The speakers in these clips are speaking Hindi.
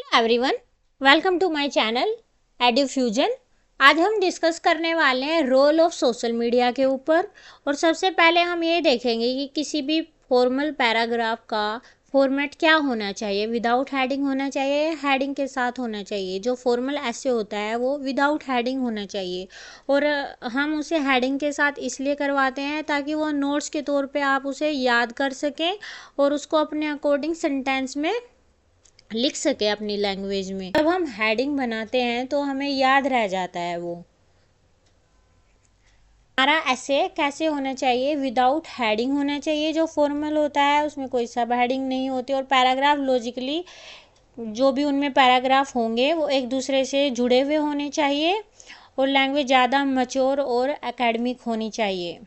Everyone, welcome to my channel Edufusion. आज हम डिस्कस करने वाले हैं रोल ऑफ सोशल मीडिया के ऊपर। और सबसे पहले हम ये देखेंगे कि किसी भी फॉर्मल पैराग्राफ का फॉर्मेट क्या होना चाहिए। विदाउट हेडिंग होना चाहिए, हेडिंग के साथ होना चाहिए। जो फॉर्मल ऐसे होता है वो विदाउट हेडिंग होना चाहिए। और हम उसे हेडिंग के साथ इसलिए करवाते हैं ताकि वो नोट्स के तौर पे आप उसे याद कर सकें और उसको अपने अकॉर्डिंग सेंटेंस में लिख सके अपनी लैंग्वेज में। जब हम हेडिंग बनाते हैं तो हमें याद रह जाता है वो। हमारा ऐसे कैसे होना चाहिए, विदाउट हेडिंग होना चाहिए। जो फॉर्मल होता है उसमें कोई सब हेडिंग नहीं होती। और पैराग्राफ लॉजिकली जो भी उनमें पैराग्राफ होंगे वो एक दूसरे से जुड़े हुए होने चाहिए। और लैंग्वेज ज़्यादा मैच्योर और एकेडमिक होनी चाहिए।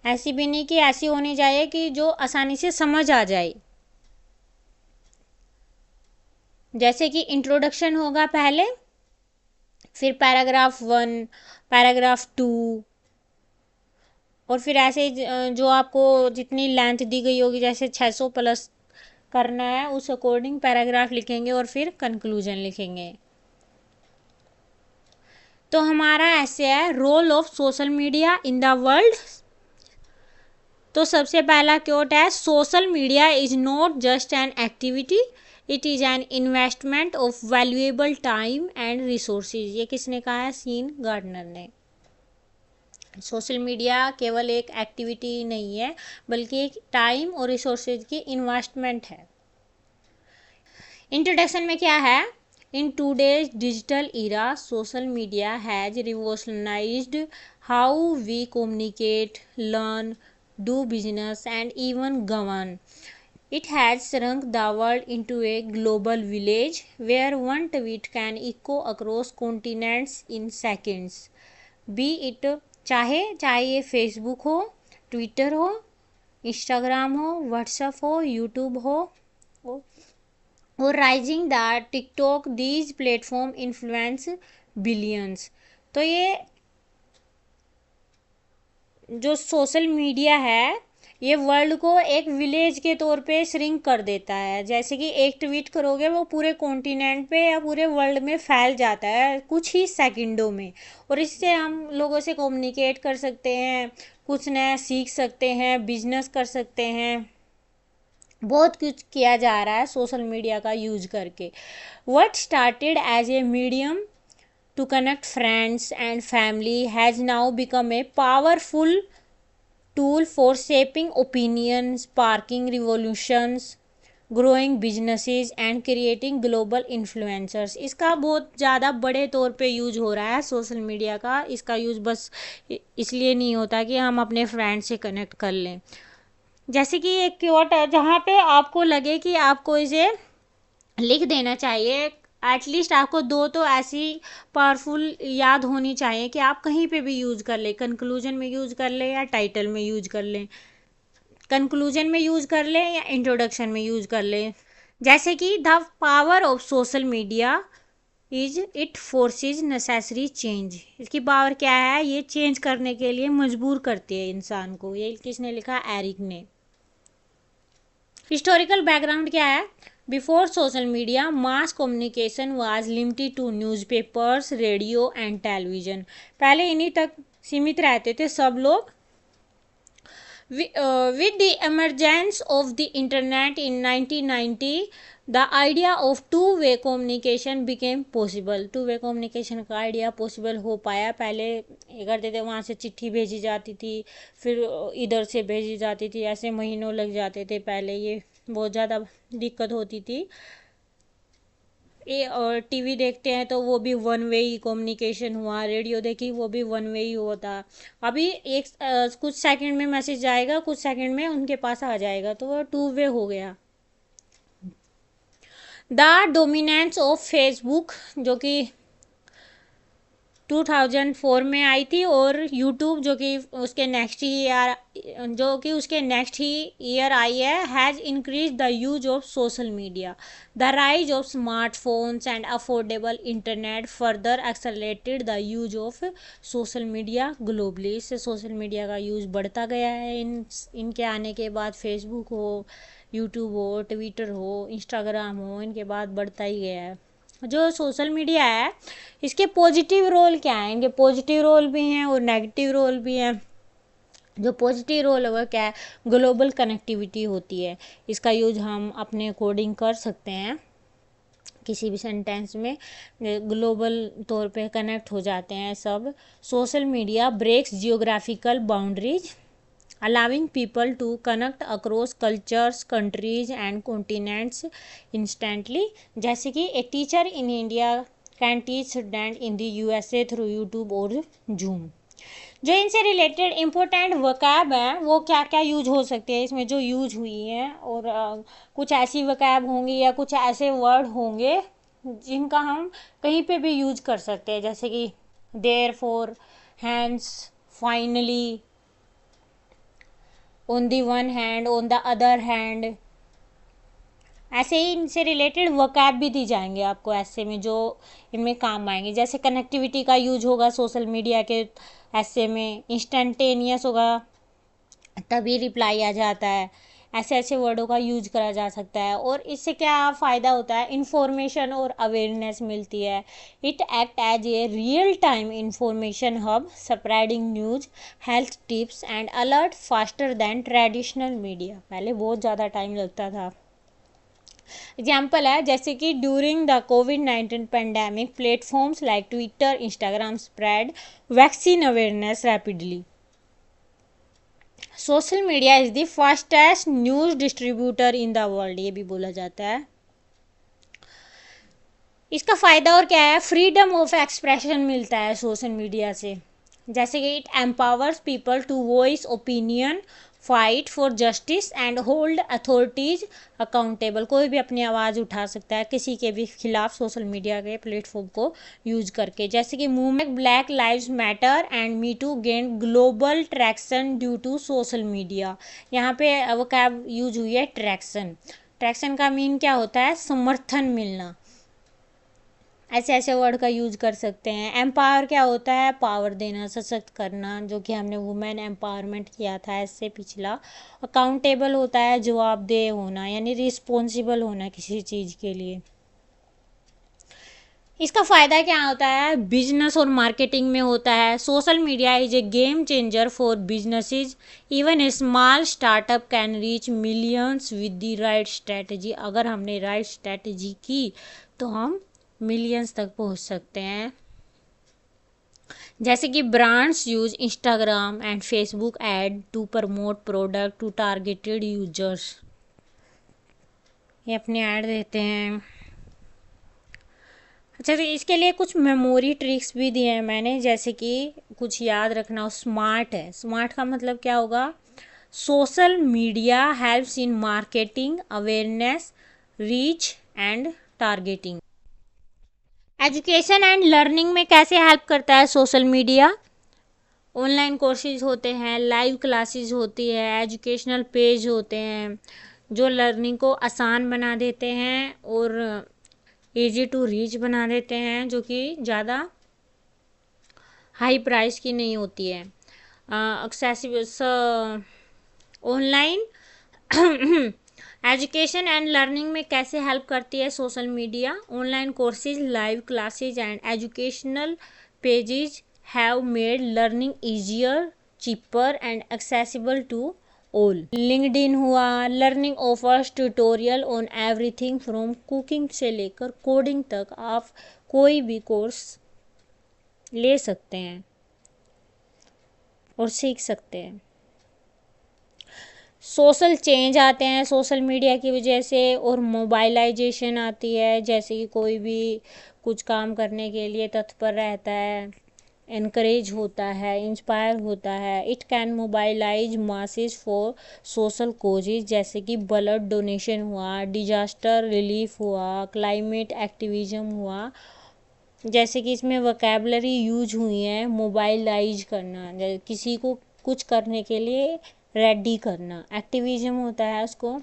ऐसी भी नहीं कि ऐसी होनी चाहिए कि जो आसानी से समझ आ जाए। जैसे कि इंट्रोडक्शन होगा पहले, फिर पैराग्राफ 1, पैराग्राफ 2, और फिर ऐसे जो आपको जितनी लेंथ दी गई होगी, जैसे 600 प्लस करना है उस अकॉर्डिंग पैराग्राफ लिखेंगे और फिर कंक्लूजन लिखेंगे। तो हमारा ऐसे है role of social media in the world. तो सबसे पहला क्योट है, social media is not just an activity, it is an investment of valuable time and resources. ये किसने कहा है? सीन गार्डनर ने। सोशल मीडिया केवल एक एक्टिविटी नहीं है बल्कि एक टाइम और रिसोर्सेज की इन्वेस्टमेंट है। इंट्रोडक्शन में क्या है? In today's digital era social media has revolutionised how we communicate, learn, do business and even govern. It has shrunk the world into a global village where one tweet can echo across continents in seconds. Be it चाहे ये फेसबुक हो, ट्विटर हो, इंस्टाग्राम हो, व्हाट्सएप हो, यूट्यूब हो और rising the TikTok, these platform influence billions. तो ये जो सोशल मीडिया है ये वर्ल्ड को एक विलेज के तौर पे श्रिंक कर देता है। जैसे कि एक ट्वीट करोगे वो पूरे कॉन्टिनेंट पे या पूरे वर्ल्ड में फैल जाता है कुछ ही सेकंडों में। और इससे हम लोगों से कम्युनिकेट कर सकते हैं, कुछ नया सीख सकते हैं, बिजनेस कर सकते हैं। बहुत कुछ किया जा रहा है सोशल मीडिया का यूज करके। What started as a medium to connect friends and family has now become a powerful tool for shaping opinions, sparking revolutions, growing businesses and creating global influencers। इसका बहुत ज़्यादा बड़े तौर पे यूज हो रहा है सोशल मीडिया का। इसका यूज बस इसलिए नहीं होता कि हम अपने फ्रेंड से कनेक्ट कर लें। जैसे कि एक क्योट है जहाँ पे आपको लगे कि आपको इसे लिख देना चाहिए। एटलीस्ट आपको 2 तो ऐसी पावरफुल याद होनी चाहिए कि आप कहीं पे भी यूज़ कर लें। कंक्लूजन में यूज़ कर लें या टाइटल में यूज़ कर लें, कंक्लूजन में यूज़ कर लें या इंट्रोडक्शन में यूज़ कर लें। जैसे कि the power of social media is it forces necessary change. इसकी पावर क्या है? ये चेंज करने के लिए मजबूर करती है इंसान को। ये किसने लिखा? एरिक ने। हिस्टोरिकल बैकग्राउंड क्या है? Before social media, mass communication was limited to newspapers, radio and television. पहले इन्हीं तक सीमित रहते थे सब लोग। With the emergence of the internet in 1990, the idea of two-way communication became possible. Two-way communication का आइडिया पॉसिबल हो पाया। पहले ये करते थे, वहाँ से चिट्ठी भेजी जाती थी, फिर इधर से भेजी जाती थी, ऐसे महीनों लग जाते थे। पहले ये बहुत ज़्यादा दिक्कत होती थी। ये और टीवी देखते हैं तो वो भी वन वे ही कम्युनिकेशन हुआ, रेडियो देखी वो भी वन वे ही होता। अभी एक कुछ सेकंड में मैसेज जाएगा, कुछ सेकंड में उनके पास आ जाएगा, तो वो टू वे हो गया। द डोमिनेंस ऑफ फेसबुक जो कि 2004 में आई थी, और यूट्यूब जो कि उसके नेक्स्ट ही ईयर आई है, has increase the use of social media. The rise of smartphones and affordable internet further accelerated the use of social media globally. इससे सोशल मीडिया का यूज़ बढ़ता गया है। इनके आने के बाद फेसबुक हो यूट्यूब हो, ट्विटर हो, इंस्टाग्राम हो, इनके बाद बढ़ता ही गया है। जो सोशल मीडिया है इसके पॉजिटिव रोल क्या है, इनके पॉजिटिव रोल भी हैं और नेगेटिव रोल भी हैं। जो पॉजिटिव रोल है वो क्या है, ग्लोबल कनेक्टिविटी होती है। इसका यूज हम अपने अकॉर्डिंग कर सकते हैं, किसी भी सेंटेंस में ग्लोबल तौर पे कनेक्ट हो जाते हैं सब। Social media breaks geographical boundaries allowing people to connect across cultures, countries and continents instantly। जैसे कि एक teacher in India can teach student in the USA through YouTube और जूम। जो इनसे रिलेटेड इम्पोर्टेंट वकैब हैं वो क्या क्या यूज हो सकते हैं इसमें जो यूज हुई हैं, और कुछ ऐसी वकैब होंगी या कुछ ऐसे वर्ड होंगे जिनका हम कहीं पे भी यूज कर सकते हैं, जैसे कि therefore, hence, finally, on the one hand, on the other hand. ऐसे ही इनसे रिलेटेड वकैब भी दी जाएंगे आपको ऐसे में जो इनमें काम आएंगे। जैसे कनेक्टिविटी का यूज होगा सोशल मीडिया के ऐसे में, इंस्टेंटेनियस होगा, तभी रिप्लाई आ जाता है। ऐसे ऐसे वर्डों का यूज करा जा सकता है। और इससे क्या फ़ायदा होता है, इंफॉर्मेशन और अवेयरनेस मिलती है। It act as a real time information hub, spreading news, health tips and alert faster than traditional media. पहले बहुत ज़्यादा टाइम लगता था। एग्जाम्पल है जैसे कि during the covid pandemic, platforms like Twitter, Instagram spread vaccine awareness rapidly. Social media is the fastest news distributor in the world, ये भी बोला जाता है। इसका फायदा और क्या है, फ्रीडम ऑफ एक्सप्रेशन मिलता है सोशल मीडिया से। जैसे कि it empowers people to voice opinion, fight for justice and hold authorities accountable. कोई भी अपनी आवाज़ उठा सकता है किसी के भी खिलाफ सोशल मीडिया के प्लेटफॉर्म को यूज करके। जैसे कि movement black lives matter and me too gain global traction due to social media. यहाँ पे वो क्या यूज हुई है, ट्रैक्शन। ट्रैक्शन का मीन क्या होता है, समर्थन मिलना। ऐसे ऐसे वर्ड का यूज कर सकते हैं। एम्पावर क्या होता है, पावर देना, सशक्त करना, जो कि हमने वुमेन एम्पावरमेंट किया था इससे पिछला। अकाउंटेबल होता है जवाबदेह होना, यानी रिस्पॉन्सिबल होना किसी चीज़ के लिए। इसका फ़ायदा क्या होता है, बिजनेस और मार्केटिंग में होता है। Social media is a game changer for businesses, even a small startup can reach millions with the right strategy. अगर हमने राइट स्ट्रेटजी की तो हम मिलियंस तक पहुंच सकते हैं। जैसे कि brands use Instagram and Facebook ad to promote product to targeted users. ये अपने ऐड देते हैं। अच्छा, तो इसके लिए कुछ मेमोरी ट्रिक्स भी दिए हैं मैंने, जैसे कि कुछ याद रखना। स्मार्ट है, स्मार्ट का मतलब क्या होगा, social media helps in marketing, awareness, reach and targeting. Education and learning में कैसे हेल्प करता है सोशल मीडिया, ऑनलाइन कोर्सेज होते हैं, लाइव क्लासेस होती है, एजुकेशनल पेज होते हैं जो लर्निंग को आसान बना देते हैं और इजी टू रीच बना देते हैं, जो कि ज़्यादा हाई प्राइस की नहीं होती है। Accessible online education and learning में कैसे हेल्प करती है social media, online courses, live classes and educational pages have made learning easier, cheaper and accessible to all. LinkedIn हुआ, learning offers tutorial on everything from cooking से लेकर कोडिंग तक। आप कोई भी कोर्स ले सकते हैं और सीख सकते हैं। सोशल चेंज आते हैं सोशल मीडिया की वजह से, और मोबाइलाइजेशन आती है, जैसे कि कोई भी कुछ काम करने के लिए तत्पर रहता है, इनकरेज होता है, इंस्पायर होता है। It can mobilise masses for social causes, जैसे कि ब्लड डोनेशन हुआ, डिजास्टर रिलीफ हुआ, क्लाइमेट एक्टिविज्म हुआ। जैसे कि इसमें वोकैबलरी यूज हुई है, मोबाइलाइज करना, किसी को कुछ करने के लिए रेडी करना। एक्टिविज्म होता है उसको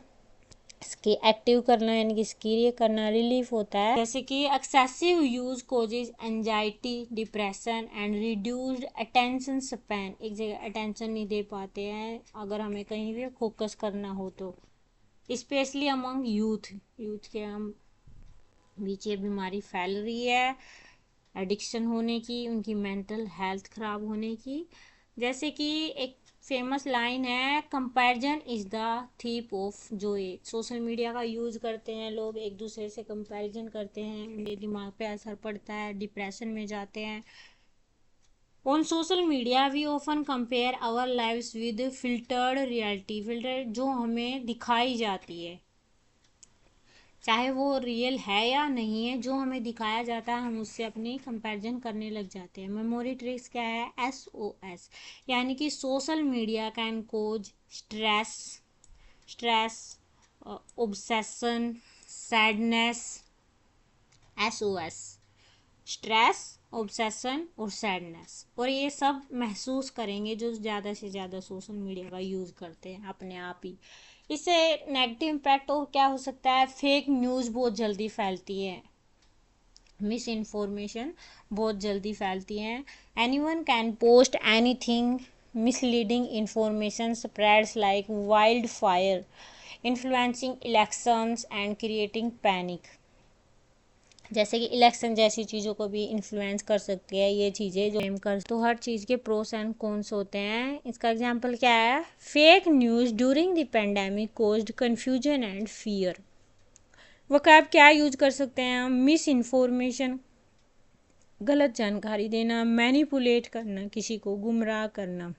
इसकी एक्टिव करना, यानी कि सक्रिय करना। रिलीफ होता है जैसे कि excessive use causes anxiety, depression and reduced attention span. एक जगह अटेंशन नहीं दे पाते हैं अगर हमें कहीं भी फोकस करना हो तो। स्पेशली अमंग यूथ, यूथ के हम बीच ये बीमारी फैल रही है, एडिक्शन होने की, उनकी मेंटल हेल्थ खराब होने की। जैसे कि एक फेमस लाइन है, comparison is the thief of Joy. Social media का यूज करते हैं लोग, एक दूसरे से कंपैरिजन करते हैं, उनके दिमाग पे असर पड़ता है, डिप्रेशन में जाते हैं। On social media we often compare our lives with filtered reality, filter जो हमें दिखाई जाती है, चाहे वो रियल है या नहीं है, जो हमें दिखाया जाता है हम उससे अपनी कंपैरिजन करने लग जाते हैं। मेमोरी ट्रिक्स क्या है? SOS, यानी कि social media can cause stress, stress, obsession, sadness. SOS, stress, obsession और सैडनेस, और ये सब महसूस करेंगे जो ज़्यादा से ज़्यादा सोशल मीडिया का यूज़ करते हैं अपने आप ही। इससे नेगेटिव इम्पैक्ट और क्या हो सकता है? फेक न्यूज़ बहुत जल्दी फैलती है, मिस इन्फॉर्मेशन बहुत जल्दी फैलती हैं। Anyone can post anything, misleading information spreads like wild fire, influencing elections and creating panic. जैसे कि इलेक्शन जैसी चीज़ों को भी इन्फ्लुएंस कर सकती है ये चीज़ें जो हम कर, तो हर चीज़ के प्रोस एंड कॉन्स होते हैं। इसका एग्जांपल क्या है? Fake news during the pandemic caused confusion and fear. Vocab क्या यूज कर सकते हैं हम? मिस इन्फॉर्मेशन, गलत जानकारी देना, मैनिपुलेट करना, किसी को गुमराह करना,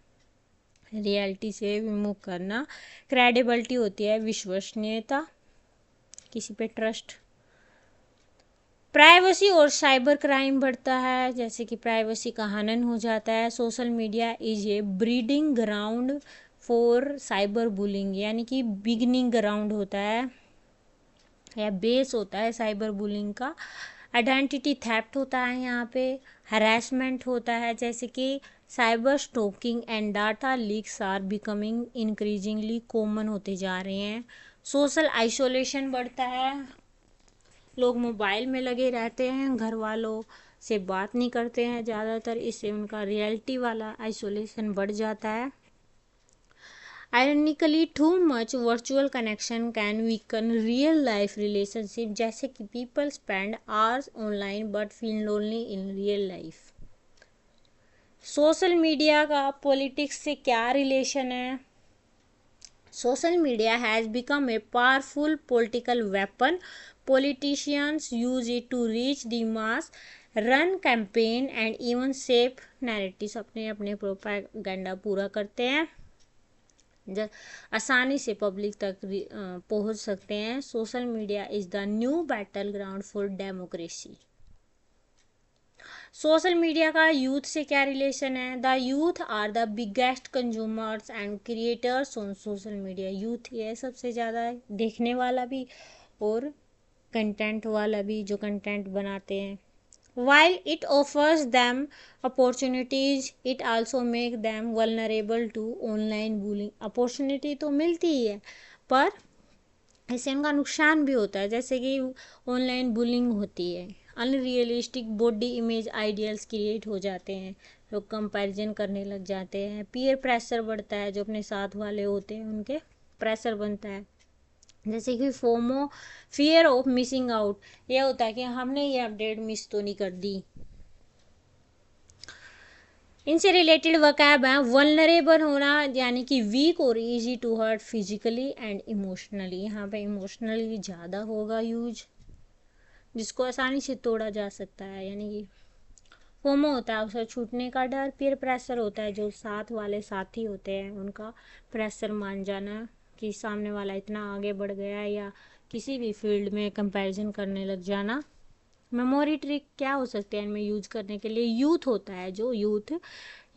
रियलिटी से विमुख करना। क्रेडिबिलिटी होती है विश्वसनीयता, किसी पे ट्रस्ट। प्राइवेसी और साइबर क्राइम बढ़ता है, जैसे कि प्राइवेसी का हनन हो जाता है। Social media is a breeding ground for cyber bullying, यानी कि बिगनिंग ग्राउंड होता है या बेस होता है साइबर बुलिंग का। आइडेंटिटी थेफ्ट होता है यहाँ पे, हरासमेंट होता है, जैसे कि cyber stalking and data leaks are becoming increasingly common होते जा रहे हैं। सोशल आइसोलेशन बढ़ता है, लोग मोबाइल में लगे रहते हैं, घर वालों से बात नहीं करते हैं ज़्यादातर, इससे उनका रियलिटी वाला आइसोलेशन बढ़ जाता है। Ironically, too much virtual connection can weaken real life relationship, जैसे कि people spend hours online but feel lonely in real life। Social media का पॉलिटिक्स से क्या रिलेशन है? Social media has become a powerful political weapon, politicians use it to reach the mass, run campaign and even shape narratives, अपने अपने प्रोपेगेंडा पूरा करते हैं, आसानी से पब्लिक तक पहुंच सकते हैं। Social media is the new battle ground for democracy. Social media का यूथ से क्या रिलेशन है? The youth are the biggest consumers and creators on social media. Youth ये सबसे ज़्यादा देखने वाला भी और कंटेंट वाला भी, जो कंटेंट बनाते हैं। While it offers them opportunities, it also make them vulnerable to online bullying। Opportunity तो मिलती ही है, पर इससे उनका नुकसान भी होता है, जैसे कि ऑनलाइन बुलिंग होती है, unrealistic body image ideals create हो जाते हैं, लोग कंपैरिजन करने लग जाते हैं, पीयर प्रेशर बढ़ता है, जो अपने साथ वाले होते हैं उनके प्रेशर बनता है, जैसे कि FOMO, fear of missing out, यह होता है कि हमने ये अपडेट मिस तो नहीं कर दी। इनसे रिलेटेड वकैब है वल्नरेबल होना, यानी कि वीक और easy to hurt physically and emotionally. यहाँ पे इमोशनली ज़्यादा होगा यूज, जिसको आसानी से तोड़ा जा सकता है, यानी कि फोमो होता है उसे छूटने का डर, पीयर प्रेशर होता है जो साथ वाले साथी होते हैं उनका प्रेशर मान जाना कि सामने वाला इतना आगे बढ़ गया है, या किसी भी फील्ड में कंपैरिजन करने लग जाना। मेमोरी ट्रिक क्या हो सकते हैं इनमें यूज करने के लिए? यूथ होता है जो youth,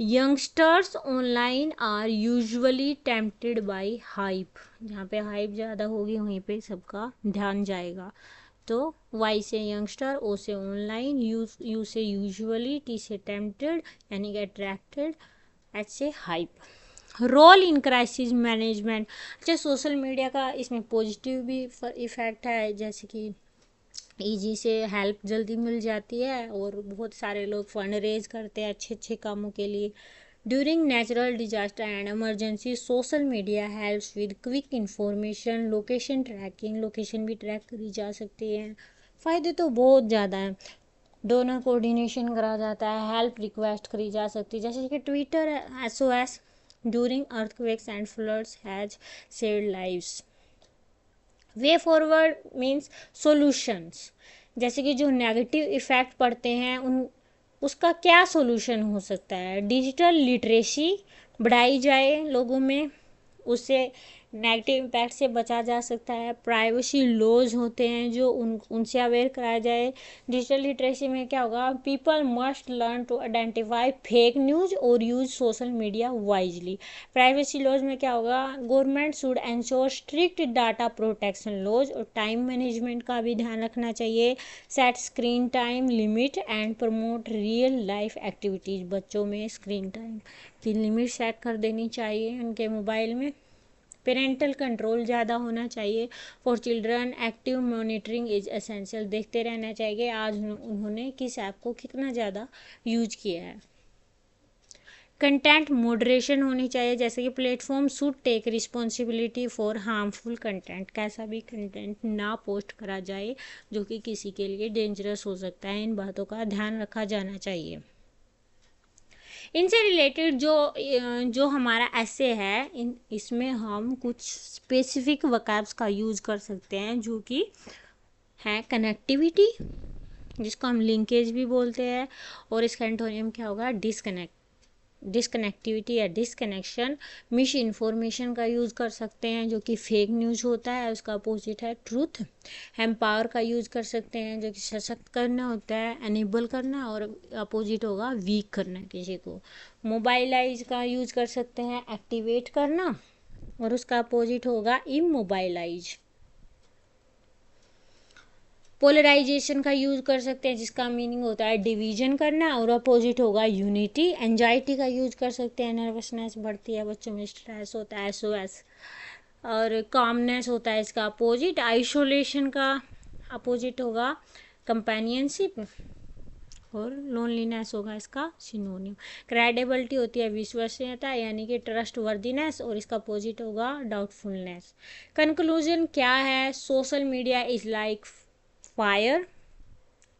youngsters online are usually tempted by hype, जहाँ पे हाइप ज़्यादा होगी वहीं पे सबका ध्यान जाएगा। तो वाई से यंगस्टर, ओ से ऑनलाइन, यू से यूजुअली, टी से टेम्प्टेड यानी कि अट्रैक्टेड, एच से hype. Role in crisis management. अच्छा, सोशल मीडिया का इसमें पॉजिटिव भी इफेक्ट है, जैसे कि ईजी से हेल्प जल्दी मिल जाती है और बहुत सारे लोग फंड रेज करते हैं अच्छे अच्छे कामों के लिए। During natural disaster and emergency, social media helps with quick information, location tracking, location भी ट्रैक करी जा सकती है। फ़ायदे तो बहुत ज़्यादा हैं। डोनर कोऑर्डिनेशन करा जाता है, हेल्प रिक्वेस्ट करी जा सकती है, जैसे कि Twitter SOS during earthquakes and floods has saved lives. Way forward means solutions, जैसे कि जो नेगेटिव इफ़ेक्ट पड़ते हैं उन उसका क्या सॉल्यूशन हो सकता है। डिजिटल लिटरेसी बढ़ाई जाए लोगों में, उससे नेगेटिव इम्पैक्ट से बचा जा सकता है। प्राइवेसी लॉज होते हैं जो उनसे अवेयर कराया जाए। डिजिटल लिटरेसी में क्या होगा, people must learn to identify fake news और use social media wisely. Privacy laws में क्या होगा, government should ensure strict data protection laws और टाइम मैनेजमेंट का भी ध्यान रखना चाहिए। Set screen time limit and promote real life activities. बच्चों में स्क्रीन टाइम की लिमिट सेट कर देनी चाहिए उनके मोबाइल में। पेरेंटल कंट्रोल ज़्यादा होना चाहिए for children. Active monitoring is essential. देखते रहना चाहिए आज उन्होंने किस ऐप को कितना ज़्यादा यूज किया है। कंटेंट मॉडरेशन होनी चाहिए, जैसे कि platform should take responsibility for harmful content. कैसा भी कंटेंट ना पोस्ट करा जाए जो कि किसी के लिए डेंजरस हो सकता है। इन बातों का ध्यान रखा जाना चाहिए। इनसे रिलेटेड जो हमारा ऐसे है, इसमें हम कुछ स्पेसिफिक वर्ब्स का यूज़ कर सकते हैं जो कि है कनेक्टिविटी, जिसको हम लिंकेज भी बोलते हैं, और इसका एंटोनियम क्या होगा, डिसकनेक्टिविटी या डिसकनेक्शन। मिस इन्फॉर्मेशन का यूज़ कर सकते हैं जो कि फेक न्यूज़ होता है, उसका अपोजिट है ट्रूथ। एम्पावर का यूज़ कर सकते हैं जो कि सशक्त करना होता है, एनेबल करना, और अपोजिट होगा वीक करना किसी को। मोबाइलाइज का यूज़ कर सकते हैं, एक्टिवेट करना, और उसका अपोजिट होगा इमोबाइलाइज। पोलराइजेशन का यूज़ कर सकते हैं जिसका मीनिंग होता है डिवीजन करना, और अपोजिट होगा यूनिटी। एंजाइटी का यूज़ कर सकते हैं, नर्वसनेस बढ़ती है बच्चों में, स्ट्रेस होता है SOS, और कामनेस होता है इसका अपोजिट। आइसोलेशन का अपोजिट होगा कंपेनियनशिप, और लोनलीनेस होगा इसका सिनोनिम। क्रेडिबिलिटी होती है विश्वसनीयता यानी कि ट्रस्ट वर्दीनेस, और इसका अपोजिट होगा डाउटफुलनेस। कंक्लूजन क्या है, social media is like fire,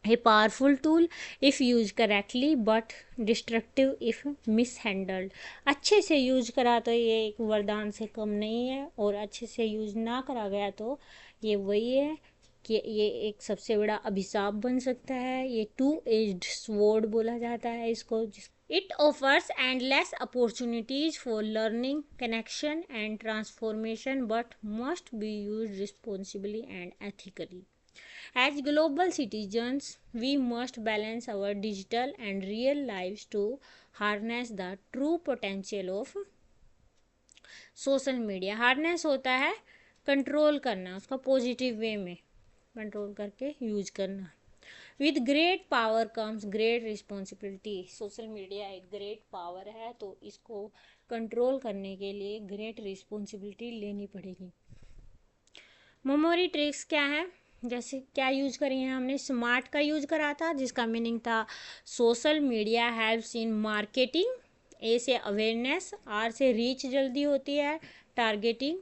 a powerful tool if used correctly but destructive if mishandled। अच्छे से यूज करा तो ये एक वरदान से कम नहीं है, और अच्छे से यूज ना करा गया तो ये वही है कि ये एक सबसे बड़ा अभिशाप बन सकता है। ये टू एज्ड स्वॉर्ड बोला जाता है इसको। It offers endless opportunities for learning, connection and transformation but must be used responsibly and ethically। As global citizens, we must balance our digital and real lives to harness the true potential of social media। Harness होता है कंट्रोल करना, उसका पॉजिटिव वे में कंट्रोल करके यूज करना। With great power comes great responsibility. Social media एक ग्रेट पावर है, तो इसको कंट्रोल करने के लिए ग्रेट रिस्पॉन्सिबिलिटी लेनी पड़ेगी। मेमोरी ट्रिक्स क्या है, जैसे क्या यूज करी है हमने, स्मार्ट का यूज करा था जिसका मीनिंग था social media helps in marketing. A से अवेयरनेस, आर से रीच जल्दी होती है, टारगेटिंग।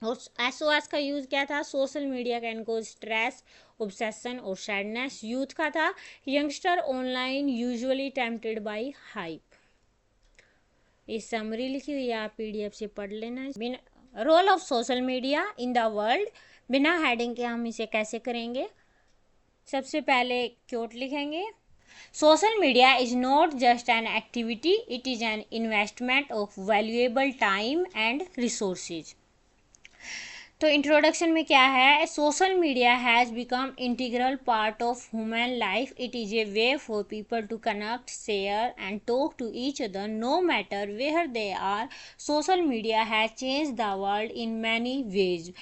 और SOS का यूज क्या था, social media can cause stress, obsession और सैडनेस। यूथ का था youngster online usually tempted by hype. ये समरी लिखी हुई है, आप PDF से पढ़ लेना। Role of social media in the world, बिना हेडिंग के हम इसे कैसे करेंगे। सबसे पहले क्योट लिखेंगे। Social media is not just an activity, it is an investment of valuable time and resources. तो इंट्रोडक्शन में क्या है, social media has become integral part of human life. It is a way for people to connect, share and talk to each other no matter where they are. Social media has change the world in many ways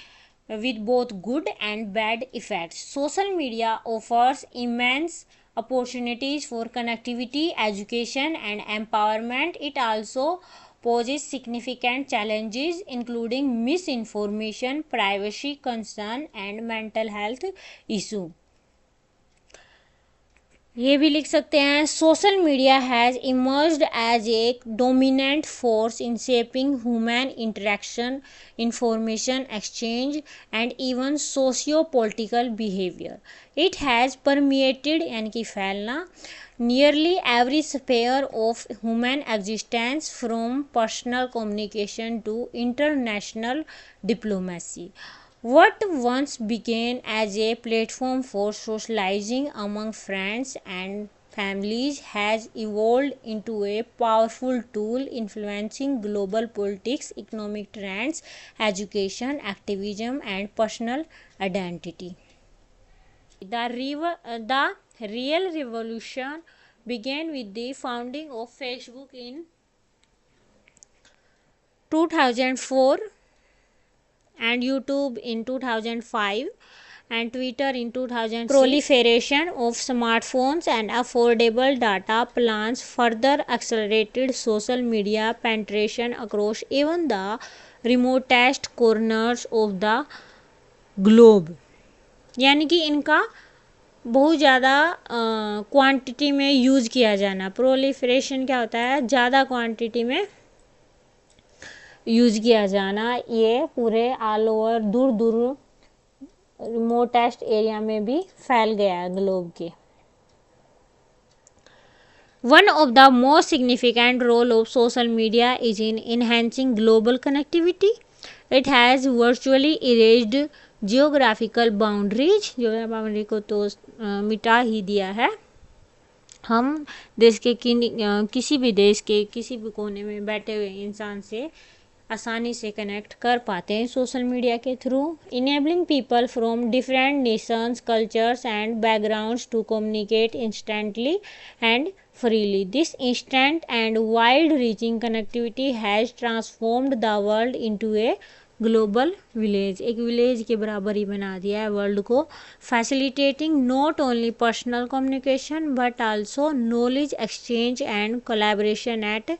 with both good and bad effects. Social media offers immense opportunities for connectivity, education, and empowerment. It also poses significant challenges including misinformation, privacy concern, and mental health issue. ये भी लिख सकते हैं, social media has emerged as a dominant force in shaping human interaction, information exchange and even socio political behaviour. It has permeated यानी कि फैलना nearly every sphere of human existence from personal communication to international diplomacy. What once began as a platform for socializing among friends and families has evolved into a powerful tool influencing global politics, economic trends, education, activism, and personal identity. The real revolution began with the founding of Facebook in 2004 and YouTube in 2005 and Twitter in 2006. Proliferation of smartphones and affordable data plans further accelerated social media penetration across even the remotest corners of the globe. यानी कि इनका बहुत ज़्यादा क्वांटिटी में यूज़ किया जाना. प्रोलिफरेशन क्या होता है, ज़्यादा क्वांटिटी में यूज़ किया जाना. ये पूरे ऑल ओवर दूर दूर रिमोटेस्ट एरिया में भी फैल गया है ग्लोब के. One of the most significant role of social media is in enhancing global connectivity. It has virtually erased geographical boundaries. Boundary को तो मिटा ही दिया है. हम देश के किसी भी देश के किसी भी कोने में बैठे हुए इंसान से आसानी से कनेक्ट कर पाते हैं सोशल मीडिया के through. Enabling people from different nations, cultures and backgrounds to communicate instantly and freely. This instant and wide-reaching connectivity has transformed the world into a global village. एक विलेज के बराबर ही बना दिया है वर्ल्ड को. Facilitating not only personal communication but also knowledge exchange and collaboration at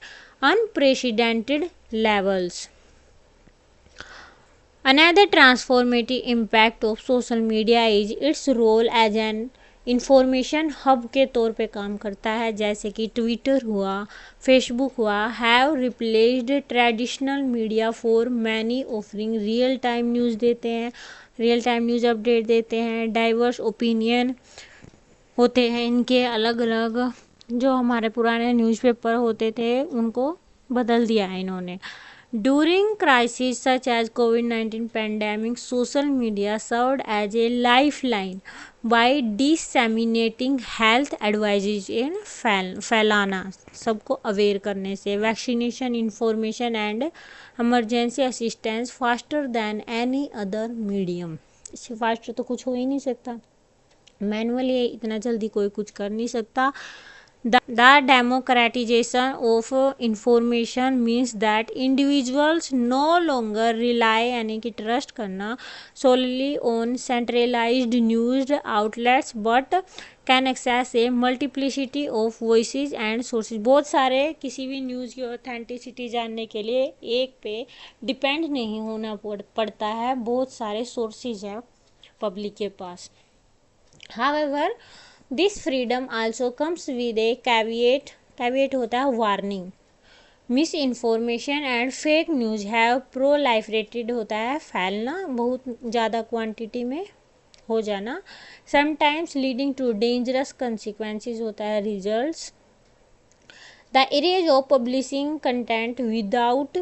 unprecedented levels. Another transformative impact of social media is its role as an information hub के तौर पे काम करता है. जैसे कि ट्विटर हुआ, फेसबुक हुआ, have replaced traditional media for many, offering real time news देते हैं, रियल टाइम न्यूज़ अपडेट देते हैं. डाइवर्स ओपिनियन होते हैं इनके अलग अलग. जो हमारे पुराने न्यूज़पेपर होते थे उनको बदल दिया है इन्होंने. During crises such as COVID-19 pandemic, social media served as a lifeline by disseminating health advices in फैलाना, सबको अवेयर करने से. Vaccination information and emergency assistance faster than any other medium. इससे फास्ट तो कुछ हो ही नहीं सकता. मैनुअली इतना जल्दी कोई कुछ कर नहीं सकता. The democratization of information means that individuals no longer rely यानी कि ट्रस्ट करना solely on centralized news outlets but can access a multiplicity of voices and sources. बहुत सारे किसी भी न्यूज़ की ऑथेंटिसिटी जानने के लिए एक पे डिपेंड नहीं होना पड़ता है. बहुत सारे सोर्सेज हैं पब्लिक के पास. However, this freedom also comes with a caveat. caveat होता है warning. Misinformation and fake news have proliferated होता है फैलना, बहुत ज़्यादा क्वांटिटी में हो जाना. Sometimes leading to dangerous consequences होता है results. The ease of publishing content without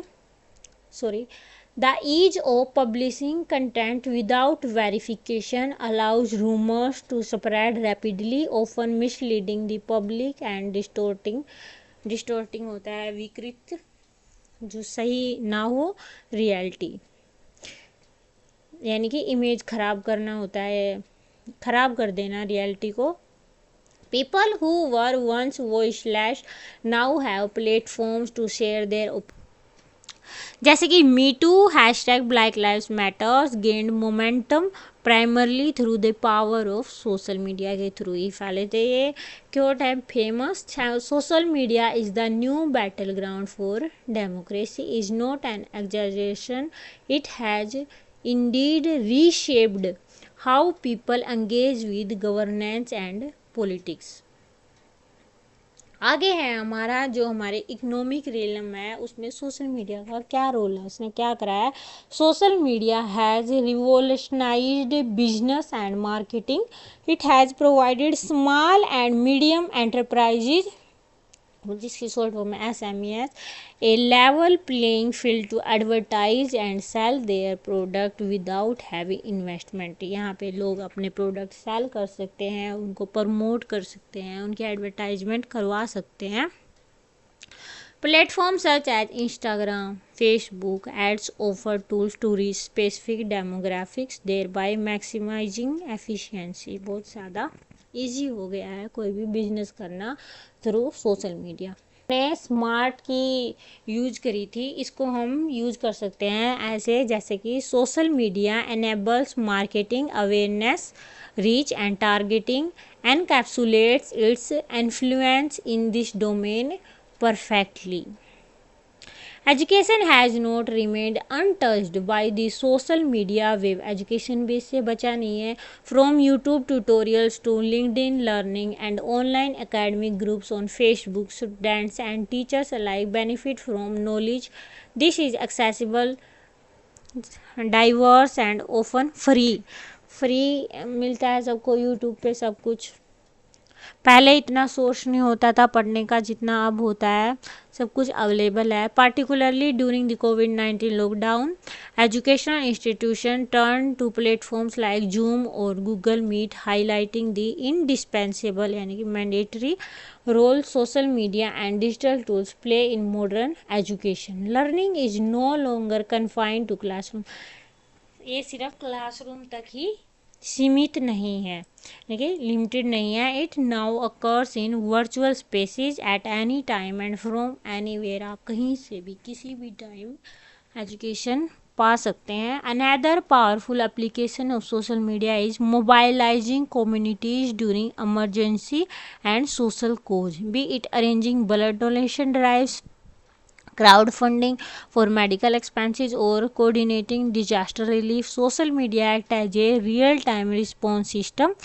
The ease of publishing content without verification allows rumors to spread rapidly, often misleading the public and distorting होता है विकृत, जो सही ना हो रियलिटी. यानी कि इमेज खराब करना होता है, खराब कर देना रियलिटी को. People who were once voiceless now have platforms to share their opinions. जैसे कि me too hashtag black lives matters gained momentum primarily through the power of social media के थ्रू ही फैले थे. ये क्यों time famous. Social media is the new battle ground for democracy is not an exaggeration. It has indeed reshaped how people engage with governance and politics. आगे है हमारा जो हमारे इकोनॉमिक रियलम है, उसमें सोशल मीडिया का क्या रोल है, उसने क्या करा है। Social media has revolutionised business and marketing. It has provided small and medium enterprises, जिसकी शॉर्ट फॉर्म में SMEs, a level playing field to advertise and sell their product without heavy investment. यहाँ पे लोग अपने प्रोडक्ट सेल कर सकते हैं, उनको प्रमोट कर सकते हैं, उनकी एडवर्टाइजमेंट करवा सकते हैं। Platforms such as Instagram, Facebook ads offer tools to reach specific demographics, thereby maximizing efficiency। बहुत ज़्यादा इजी हो गया है कोई भी बिजनेस करना थ्रू सोशल मीडिया। ने स्मार्ट की यूज करी थी, इसको हम यूज कर सकते हैं ऐसे, जैसे कि social media enables marketing awareness, reach and targeting, encapsulates its influence in this domain perfectly. Education has not remained untouched by the social media wave। Education भी इससे बचा नहीं है। From YouTube tutorials to LinkedIn learning and online academic groups on Facebook, students and teachers alike benefit from knowledge. This is accessible, diverse and often free। Free मिलता है सबको यूट्यूब पे सब कुछ। पहले इतना सोर्स नहीं होता था पढ़ने का जितना अब होता है, सब कुछ अवेलेबल है। पार्टिकुलरली ड्यूरिंग द कोविड-19 lockdown, educational institution turn to platforms like Zoom और Google Meet, highlighting the indispensable यानी कि mandatory role social media and digital tools play in modern education. Learning is no longer confined to classroom. ये सिर्फ क्लासरूम तक ही सीमित नहीं है, देखिए लिमिटेड नहीं है। It now occurs in virtual spaces at any time and from anywhere. आप कहीं से भी किसी भी टाइम एजुकेशन पा सकते हैं। Another powerful application of social media is mobilising communities during emergency and social cause, be it arranging blood donation drives, crowdfunding for medical expenses, or coordinating disaster relief. Social media act as a real-time response system.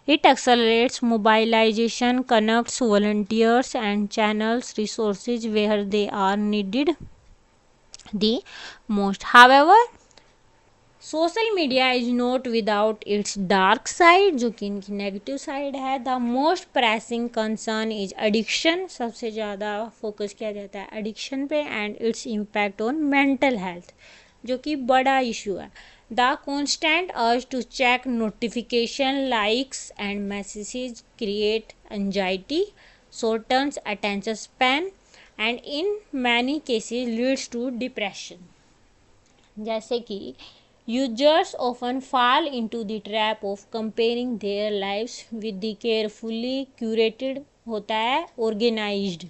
It accelerates mobilization, connects volunteers, and channels resources where they are needed the most. However, social media is not without its dark side, जो कि इनकी नेगेटिव साइड है। The most pressing concern is addiction. सबसे ज़्यादा फोकस किया जाता है एडिक्शन पे and its impact on mental health, जो कि बड़ा इशू है। The constant urge to check notification, likes and messages create anxiety, shortens attention span and in many cases leads to depression. जैसे कि users often fall into the trap of comparing their lives with the carefully curated होता है organized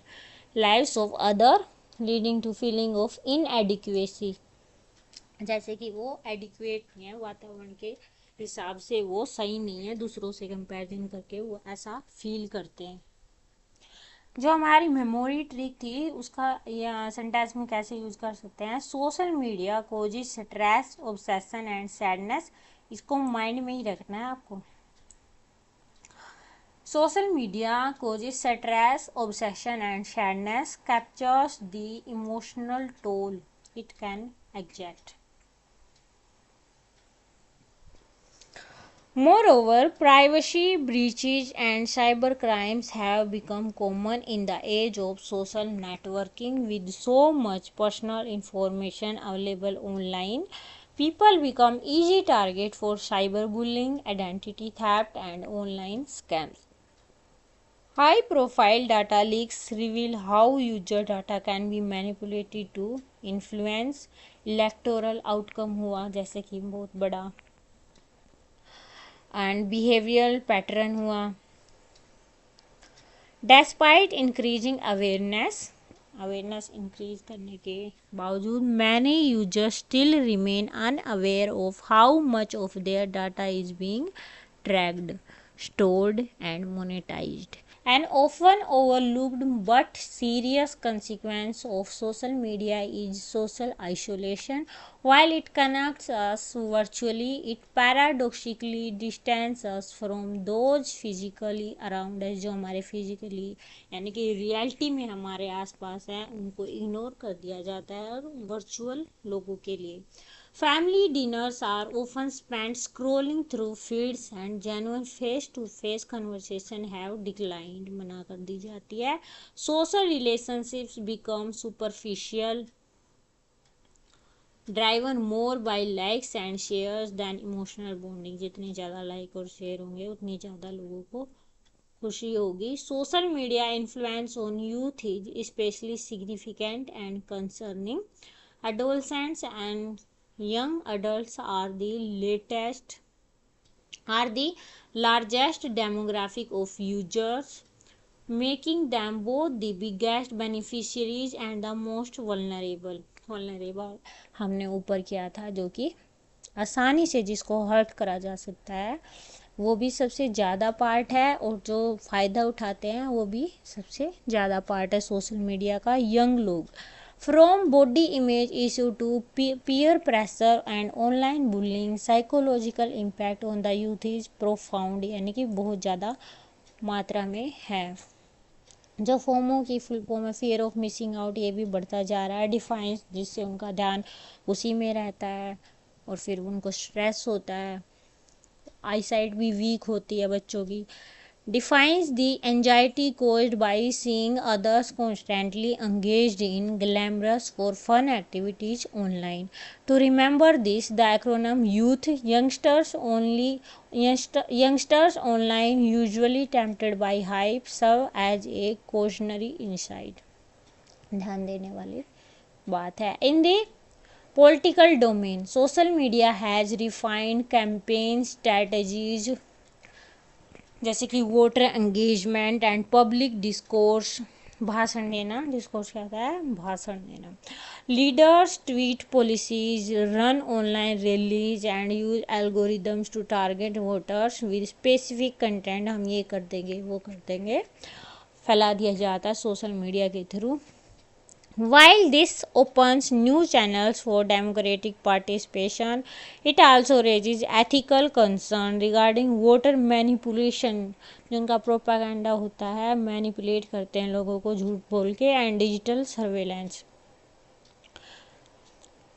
lives of other, leading to feeling of inadequacy। जैसे कि वो एडिक्वेट नहीं है, वातावरण के हिसाब से वो सही नहीं है, दूसरों से कंपैरिजन करके वो ऐसा फील करते हैं। जो हमारी मेमोरी ट्रिक थी उसका या सेंटेंस में कैसे यूज कर सकते हैं। Social media causes stress, obsession and sadness. इसको माइंड में ही रखना है आपको। Social media causes stress, obsession and sadness, captures the emotional toll it can exact. Moreover, privacy breaches and cyber crimes have become common in the age of social networking. With so much personal information available online, people become easy target for cyberbullying, identity theft, and online scams. High-profile data leaks reveal how user data can be manipulated to influence electoral outcome हुआ, जैसे कि बहुत बड़ा एंड बिहेवियरल पैटर्न हुआ। डेस्पाइट इंक्रीजिंग अवेयरनेस इंक्रीज करने के बावजूद many users still remain unaware of how much of their data is being tracked. stored and monetized. An often overlooked but serious consequence of social media is social isolation. While it connects us virtually, it paradoxically distances us from those physically around us, जो हमारे physically यानी कि रियलिटी में हमारे आसपास हैं, उनको इग्नोर कर दिया जाता है और वर्चुअल लोगों के लिए family dinners are often spent scrolling through feeds and genuine face-to-face conversation have declined, मना कर दी जाती है. Social relationships become superficial, driven more by likes and shares than emotional bonding. जितने ज़्यादा लाइक और शेयर होंगे उतनी ज़्यादा लोगों को खुशी होगी. Social media influence on youth is especially significant and concerning. Adolescents and young adults are the largest demographic of users, making them both the biggest beneficiaries and the most vulnerable. हमने ऊपर किया था, जो कि आसानी से जिसको हर्ट करा जा सकता है वो भी सबसे ज़्यादा पार्ट है, और जो फ़ायदा उठाते हैं वो भी सबसे ज़्यादा पार्ट है सोशल मीडिया का. यंग लोग, from body image issue to peer pressure and online bullying, psychological impact on the youth is profound, यानी कि बहुत ज़्यादा मात्रा में है. जो फोमो की फुल फॉर्म है फियर ऑफ मिसिंग आउट, ये भी बढ़ता जा रहा है. डिफाइंस, जिससे उनका ध्यान उसी में रहता है और फिर उनको स्ट्रेस होता है. आईसाइट भी वीक होती है बच्चों की. Defines the anxiety caused by seeing others constantly engaged in glamorous for fun activities online. To remember this, the acronym youth, youngsters online usually tempted by hype, serve as a cautionary insight. ध्यान देने वाली बात है. In the political domain, social media has refined campaign strategies जैसे कि voter engagement and public discourse, भाषण देना. डिस्कोर्स क्या होता है? भाषण देना. Leaders tweet policies, run online rallies and use algorithms to target voters with specific content. हम ये कर देंगे, वो कर देंगे, फैला दिया जाता है सोशल मीडिया के through. While this opens new channels for democratic participation, it also raises ethical concern regarding voter manipulation, जिनका प्रोपागेंडा होता है, मैनिपुलेट करते हैं लोगों को झूठ बोल के, and digital surveillance.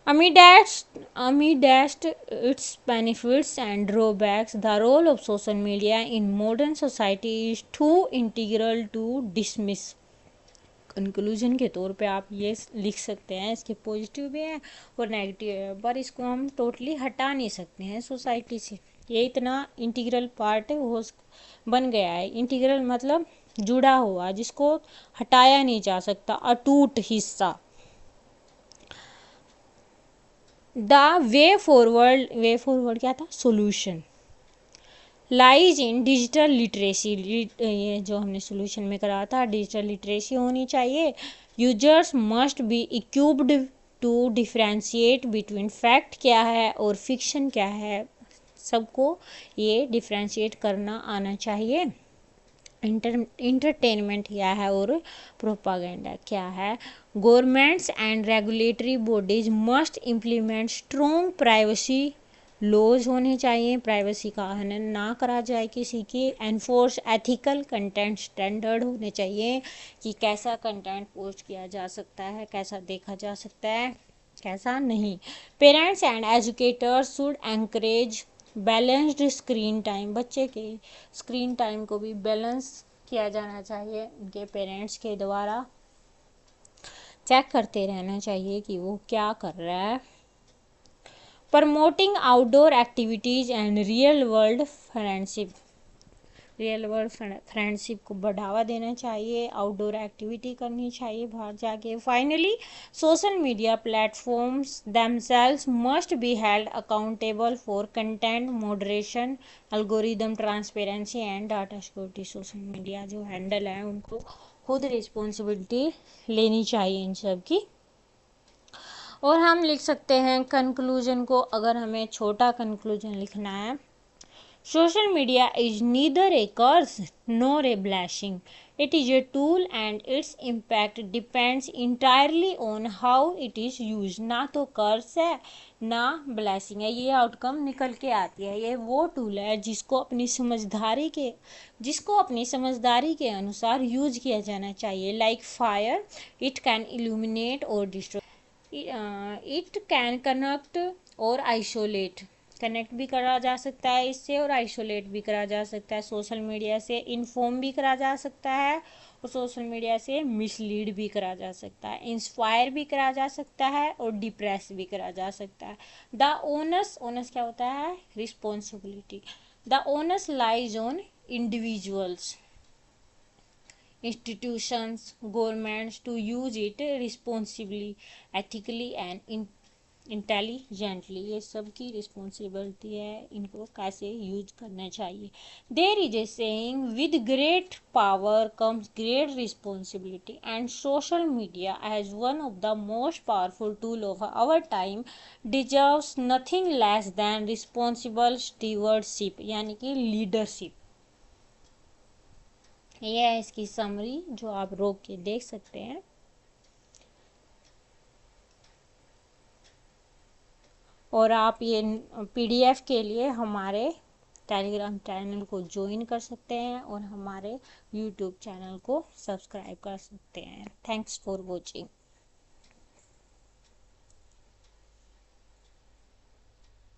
Amidst its benefits and drawbacks, the role of social media in modern society is too integral to dismiss. Conclusion के तौर पे आप ये लिख सकते हैं, इसके पॉजिटिव भी हैं और नेगेटिव है, पर इसको हम टोटली हटा नहीं सकते हैं सोसाइटी से. ये इतना इंटीग्रल पार्ट हो बन गया है. इंटीग्रल मतलब जुड़ा हुआ, जिसको हटाया नहीं जा सकता, अटूट हिस्सा. द वे फॉरवर्ड क्या था? Solution lies in digital literacy. ये जो हमने सोल्यूशन में करा था, डिजिटल लिटरेसी होनी चाहिए. Users must be equipped to differentiate between fact क्या है और फिक्शन क्या है. सबको ये डिफ्रेंशिएट करना आना चाहिए. इंटरटेनमेंट क्या है और प्रोपागेंडा क्या है. Governments and regulatory bodies must implement strong privacy laws होने चाहिए, प्राइवेसी का हनन ना करा जाए किसी की. एनफोर्स एथिकल कंटेंट स्टैंडर्ड होने चाहिए कि कैसा कंटेंट पोस्ट किया जा सकता है, कैसा देखा जा सकता है, कैसा नहीं. Parents and educators should encourage balanced screen time. बच्चे के स्क्रीन टाइम को भी बैलेंस किया जाना चाहिए. उनके पेरेंट्स के द्वारा चेक करते रहना चाहिए कि वो क्या कर रहा है. Promoting outdoor activities and real world friendship को बढ़ावा देना चाहिए. आउटडोर एक्टिविटी करनी चाहिए बाहर जाके. Finally, social media platforms themselves must be held accountable for content moderation, algorithm transparency and data security. Social media जो हैंडल है उनको खुद रिस्पॉन्सिबिलिटी लेनी चाहिए इन सब की. और हम लिख सकते हैं कंक्लूजन को, अगर हमें छोटा कंक्लूजन लिखना है Social media is neither a curse nor a blessing. It is a tool and its impact depends entirely on how it is used. ना तो कर्स है ना ब्लेसिंग है, ये आउटकम निकल के आती है। ये वो टूल है जिसको अपनी समझदारी के अनुसार यूज किया जाना चाहिए। Like fire, it can illuminate और डिस्ट्रॉय, इट कैन कनेक्ट और आइसोलेट। कनेक्ट भी करा जा सकता है इससे और आइसोलेट भी करा जा सकता है। सोशल मीडिया से इन्फॉर्म भी करा जा सकता है और सोशल मीडिया से मिसलीड भी करा जा सकता है, इंस्पायर भी करा जा सकता है और डिप्रेस भी करा जा सकता है। द ओनस क्या होता है? Responsibility. The onus lies on individuals, institutions, governments to use it responsibly, ethically and intelligently. ये सबकी रिस्पॉन्सिबिलिटी है, इनको कैसे यूज करना चाहिए। There is a saying, with great power comes great responsibility, and social media as one of the most powerful tool of our time deserves nothing less than responsible stewardship, यानी कि लीडरशिप। ये है इसकी समरी, जो आप रोक के देख सकते हैं। और आप ये पीडीएफ के लिए हमारे टेलीग्राम चैनल को ज्वाइन कर सकते हैं और हमारे यूट्यूब चैनल को सब्सक्राइब कर सकते हैं। Thanks for watching.